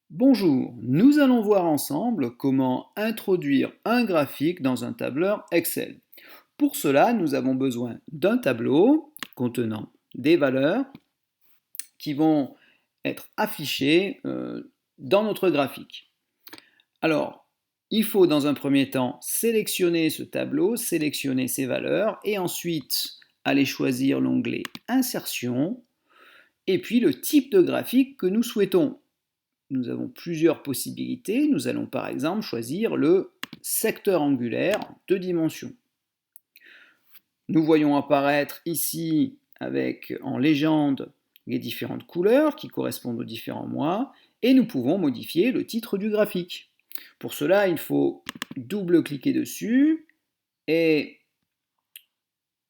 Bonjour, nous allons voir ensemble comment introduire un graphique dans un tableur Excel. Pour cela, nous avons besoin d'un tableau contenant des valeurs qui vont être affichées dans notre graphique. Alors, il faut dans un premier temps sélectionner ce tableau, sélectionner ses valeurs et ensuite aller choisir l'onglet Insertion et puis le type de graphique que nous souhaitons. Nous avons plusieurs possibilités. Nous allons par exemple choisir le secteur angulaire en 2 dimensions. Nous voyons apparaître ici avec en légende les différentes couleurs qui correspondent aux différents mois et nous pouvons modifier le titre du graphique. Pour cela, il faut double-cliquer dessus et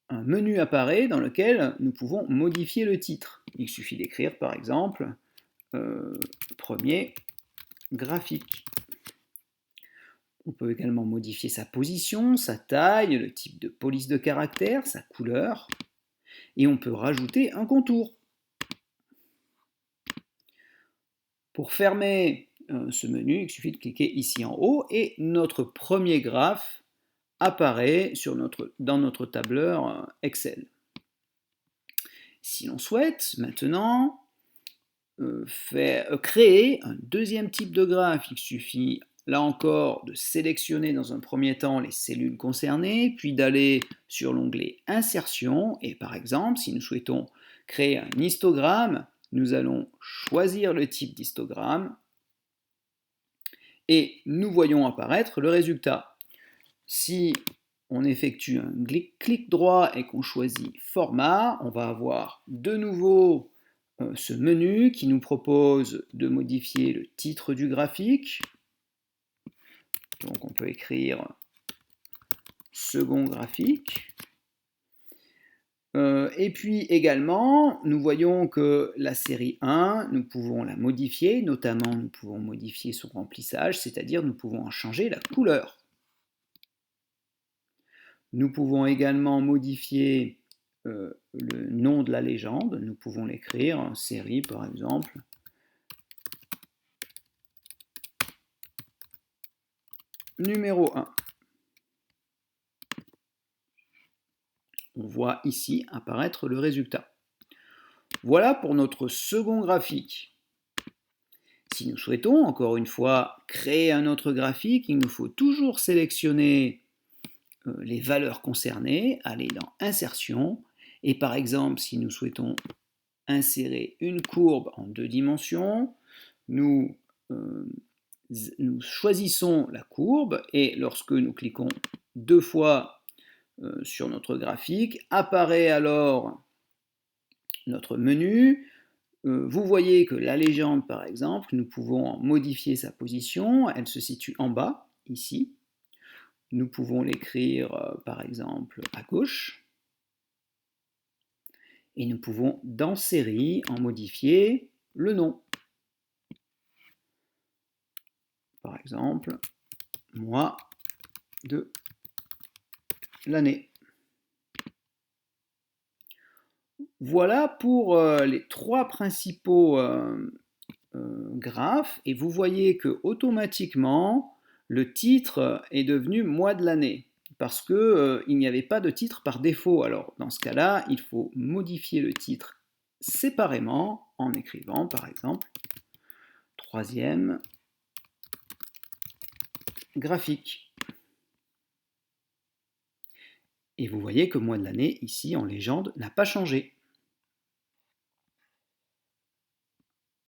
un menu apparaît dans lequel nous pouvons modifier le titre. Il suffit d'écrire par exemple premier graphique. On peut également modifier sa position, sa taille, le type de police de caractère, sa couleur, et on peut rajouter un contour. Pour fermer ce menu, il suffit de cliquer ici en haut et notre premier graphe apparaît dans notre tableur Excel. Si l'on souhaite maintenant créer un deuxième type de graphe, il suffit là encore de sélectionner dans un premier temps les cellules concernées, puis d'aller sur l'onglet Insertion, et par exemple, si nous souhaitons créer un histogramme, nous allons choisir le type d'histogramme, et nous voyons apparaître le résultat. Si on effectue un clic droit et qu'on choisit Format, on va avoir de nouveau ce menu qui nous propose de modifier le titre du graphique. Donc on peut écrire second graphique. Et puis également, nous voyons que la série 1, nous pouvons la modifier, notamment nous pouvons modifier son remplissage, c'est-à-dire nous pouvons en changer la couleur. Nous pouvons également modifier le nom de la légende, nous pouvons l'écrire en série par exemple. Numéro 1. On voit ici apparaître le résultat. Voilà pour notre second graphique. Si nous souhaitons, encore une fois, créer un autre graphique, il nous faut toujours sélectionner les valeurs concernées, aller dans Insertion, et par exemple, si nous souhaitons insérer une courbe en 2 dimensions, nous choisissons la courbe, et lorsque nous cliquons 2 fois sur notre graphique, apparaît alors notre menu. Vous voyez que la légende, par exemple, nous pouvons modifier sa position, elle se situe en bas, ici. Nous pouvons l'écrire, par exemple, à gauche. Et nous pouvons, dans Série, en modifier le nom. Par exemple, mois de l'année. Voilà pour les 3 principaux graphes, et vous voyez que automatiquement le titre est devenu mois de l'année parce que il n'y avait pas de titre par défaut. Alors dans ce cas-là, il faut modifier le titre séparément en écrivant par exemple troisième graphique. Et vous voyez que mois de l'année ici en légende n'a pas changé.